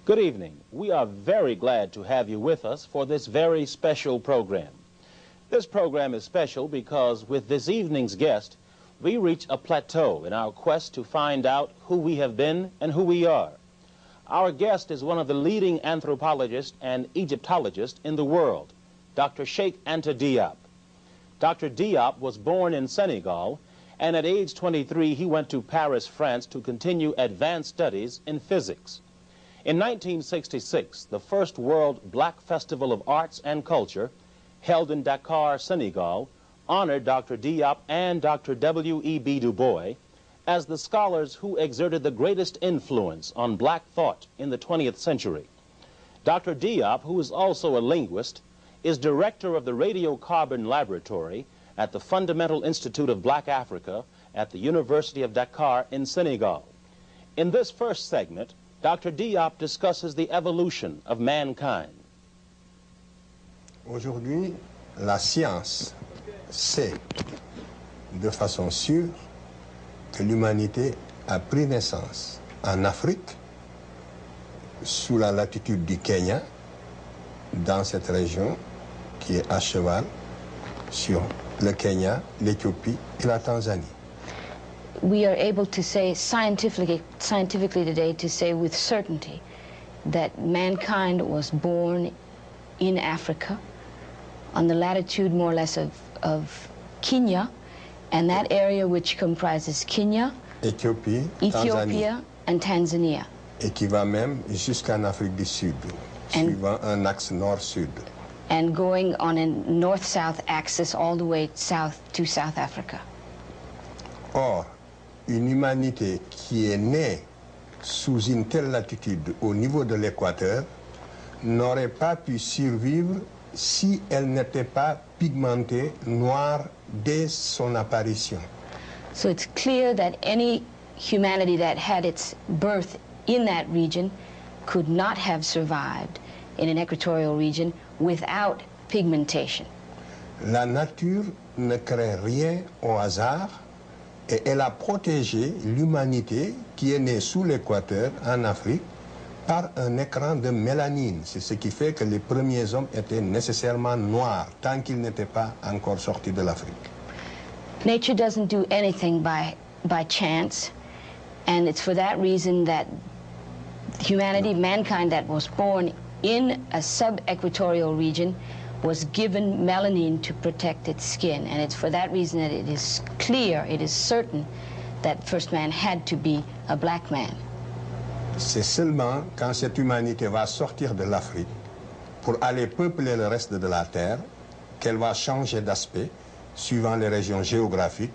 Good evening. We are very glad to have you with us for this very special program. This program is special because with this evening's guest, we reach a plateau in our quest to find out who we have been and who we are. Our guest is one of the leading anthropologists and Egyptologists in the world, Dr. Cheikh Anta Diop. Dr. Diop was born in Senegal, and at age 23, he went to Paris, France to continue advanced studies in physics. In 1966, the first World Black Festival of Arts and Culture, held in Dakar, Senegal, honored Dr. Diop and Dr. W.E.B. Du Bois as the scholars who exerted the greatest influence on black thought in the 20th century. Dr. Diop, who is also a linguist, is director of the Radiocarbon Laboratory at the Fundamental Institute of Black Africa at the University of Dakar in Senegal. In this first segment, Dr. Diop discusses the evolution of mankind. Aujourd'hui, la science sait de façon sûre que l'humanité a pris naissance en Afrique, sous la latitude du Kenya, dans cette région qui est à cheval sur le Kenya, l'Éthiopie et la Tanzanie. We are able to say scientifically today, to say with certainty that mankind was born in Africa on the latitude more or less of Kenya, and that area which comprises Kenya, Éthiopie, Ethiopia, and Tanzania. Et qui va même jusqu'en Afrique du Sud, suivant un axe nord-sud. And going on a north-south axis all the way south to South Africa. Or, une humanité qui est née sous une telle latitude au niveau de l'équateur n'aurait pas pu survivre si elle n'était pas pigmentée noire dès son apparition. So it's clear that any humanity that had its birth in that region could not have survived in an equatorial region without pigmentation. La nature ne crée rien au hasard et elle a protégé l'humanité qui est née sous l'équateur en Afrique par un écran de mélanine. C'est ce qui fait que les premiers hommes étaient nécessairement noirs tant qu'ils n'étaient pas encore sortis de l'Afrique. Nature doesn't do anything by chance, and it's for that reason that humanity, mankind that was born in a sub-equatorial region was given melanin to protect its skin. And it's for that reason that it is clear, it is certain that first man had to be a black man. C'est seulement quand cette humanité va sortir de l'Afrique pour aller peupler le reste de la Terre qu'elle va changer d'aspect suivant les régions géographiques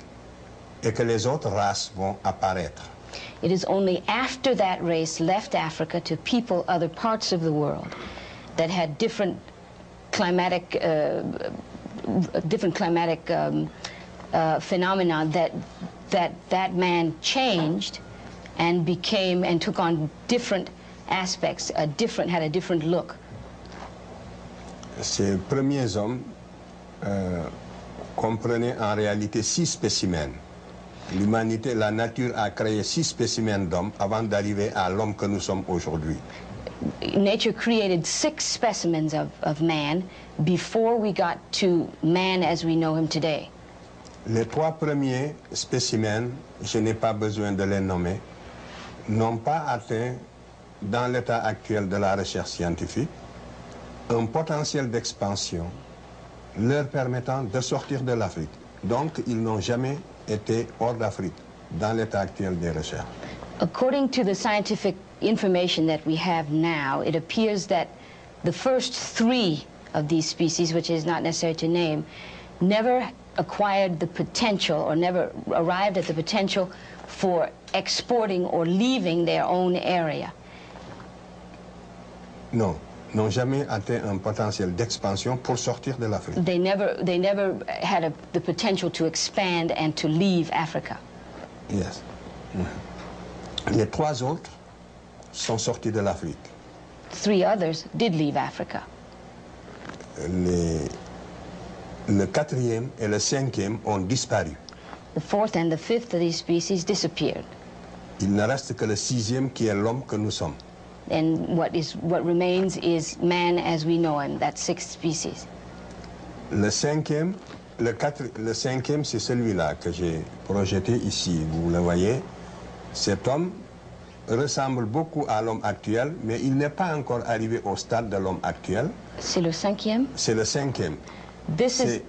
et que les autres races vont apparaître. It is only after that race left Africa to people other parts of the world that had different climatic phenomena that man changed and became and took on different aspects, had a different look. Ces premiers hommes comprenaient en réalité 6 spécimens. L'humanité, la nature a créé 6 spécimens d'hommes avant d'arriver à l'homme que nous sommes aujourd'hui. Nature created 6 specimens of man before we got to man as we know him today. Les 3 premiers spécimens, je n'ai pas besoin de les nommer, n'ont pas atteint, dans l'état actuel de la recherche scientifique, un potentiel d'expansion leur permettant de sortir de l'Afrique. Donc, ils n'ont jamais été hors d'Afrique, dans l'état actuel des recherches. According to the scientific information that we have now, it appears that the first 3 of these species, which is not necessary to name, never acquired the potential or never arrived at the potential for exporting or leaving their own area. Non, n'ont jamais atteint un potentiel d'expansion pour sortir de l'Afrique. They never had the potential to expand and to leave Africa. Yes. Les 3 autres sont sortis de l'Afrique. 3 others did leave Africa. Le 4e et le 5e ont disparu. The 4th and the 5th of these species disappeared. Il ne reste que le 6e qui est l'homme que nous sommes. And what remains is man as we know him, that sixth species. Le cinquième, c'est celui-là que j'ai projeté ici. Vous le voyez. Cet homme ressemble beaucoup à l'homme actuel, mais il n'est pas encore arrivé au stade de l'homme actuel. C'est le cinquième? C'est le cinquième. This is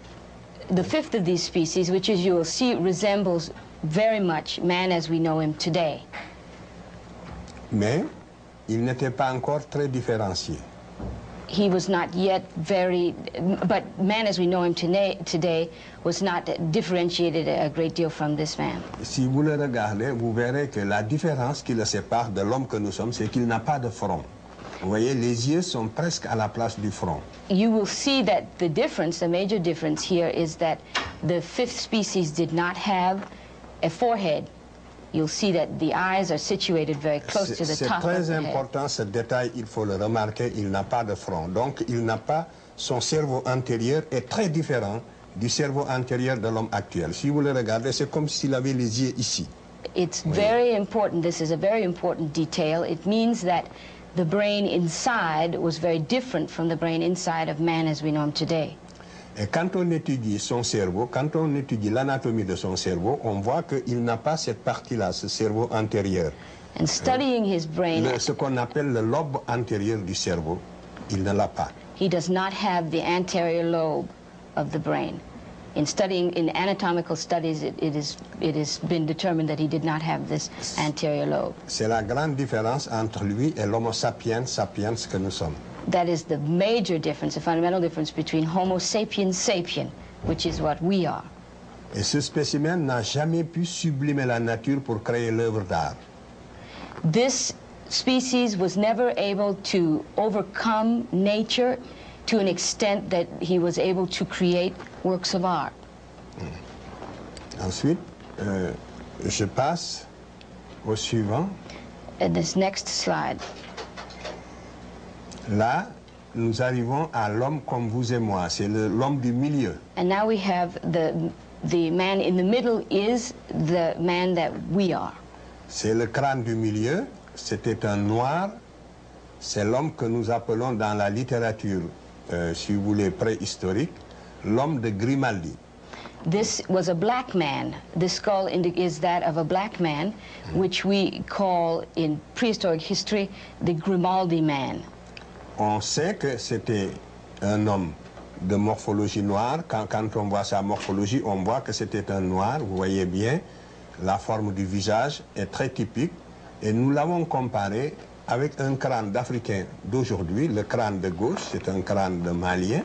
the fifth of these species, which, as you will see, resembles very much man as we know him today. Mais il n'était pas encore très différencié. He was not yet but man as we know him today was not differentiated a great deal from this man. Si vous le regardez, vous verrez que la différence qui le sépare de l'homme que nous sommes, c'est qu'il n'a pas de front. Vous voyez, les yeux sont presque à la place du front. You will see that the difference, the major difference here, is that the fifth species did not have a forehead. You'll see that the eyes are situated very close to the top of the head. C'est très important ce détail, il faut le remarquer, il n'a pas de front. Donc il n'a pas, son cerveau antérieur est très différent du cerveau antérieur de l'homme actuel. Si vous le regardez, c'est comme s'il avait les yeux ici. It's very important, this is a very important detail. It means that the brain inside was very different from the brain inside of man as we know him today. Et quand on étudie son cerveau, quand on étudie l'anatomie de son cerveau, on voit qu'il n'a pas cette partie-là, ce cerveau antérieur. And studying his brain, ce qu'on appelle le lobe antérieur du cerveau, il ne l'a pas. He does not have the anterior lobe of the brain. In studying, in anatomical studies, it has been determined that he did not have this anterior lobe. C'est la grande différence entre lui et l'homo sapiens sapiens que nous sommes. That is the major difference, the fundamental difference between Homo sapiens sapien, which is what we are. Et ce spécimen n'a jamais pu sublimer la nature pour créer l'œuvre d'art. This species was never able to overcome nature to an extent that he was able to create works of art. Ensuite, je passe au suivant. This next slide. Là, nous arrivons à l'homme comme vous et moi. C'est l'homme du milieu. And now we have the man in the middle is the man that we are. C'est le crâne du milieu. C'était un noir. C'est l'homme que nous appelons dans la littérature, si vous voulez, préhistorique, l'homme de Grimaldi. This was a black man. The skull is that of a black man, which we call in prehistoric history the Grimaldi man. On sait que c'était un homme de morphologie noire. Quand on voit sa morphologie, on voit que c'était un noir. Vous voyez bien, la forme du visage est très typique. Et nous l'avons comparé avec un crâne d'Africain d'aujourd'hui. Le crâne de gauche, c'est un crâne de Malien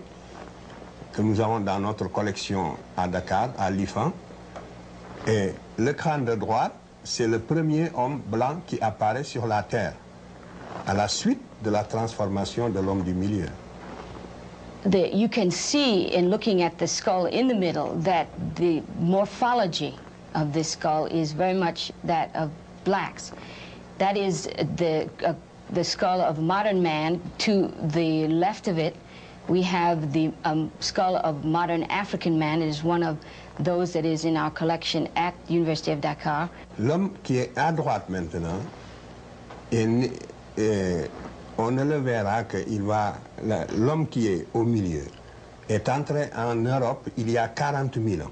que nous avons dans notre collection à Dakar, à l'IFAN. Et le crâne de droite, c'est le premier homme blanc qui apparaît sur la Terre, à la suite de la transformation de l'homme du milieu. You can see in looking at the skull in the middle that the morphology of this skull is very much that of blacks. That is the skull of modern man. To the left of it, we have the skull of modern African man. It is one of those that is in our collection at the University of Dakar. L'homme qui est à droite maintenant, on ne le verra que l'homme qui est au milieu est entré en Europe il y a 40 000 ans.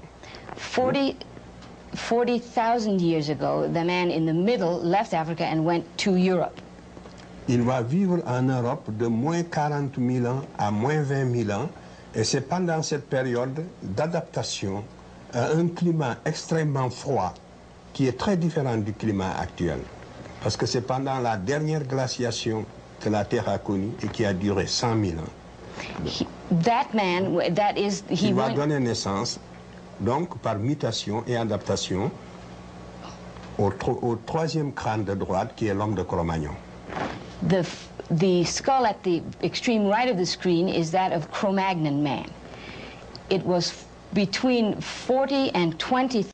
40,000 years ago, the man in the middle left Africa and went to Europe. Il va vivre en Europe de moins 40 000 ans à moins 20 000 ans, et c'est pendant cette période d'adaptation à un climat extrêmement froid qui est très différent du climat actuel. Parce que c'est pendant la dernière glaciation que la Terre a connue et qui a duré 100 000 ans. Il va donner naissance, donc par mutation et adaptation, au troisième crâne de droite qui est l'homme de Cro-Magnon. The skull at the extreme right of the screen is that of Cro-Magnon man. It was between 40 and 20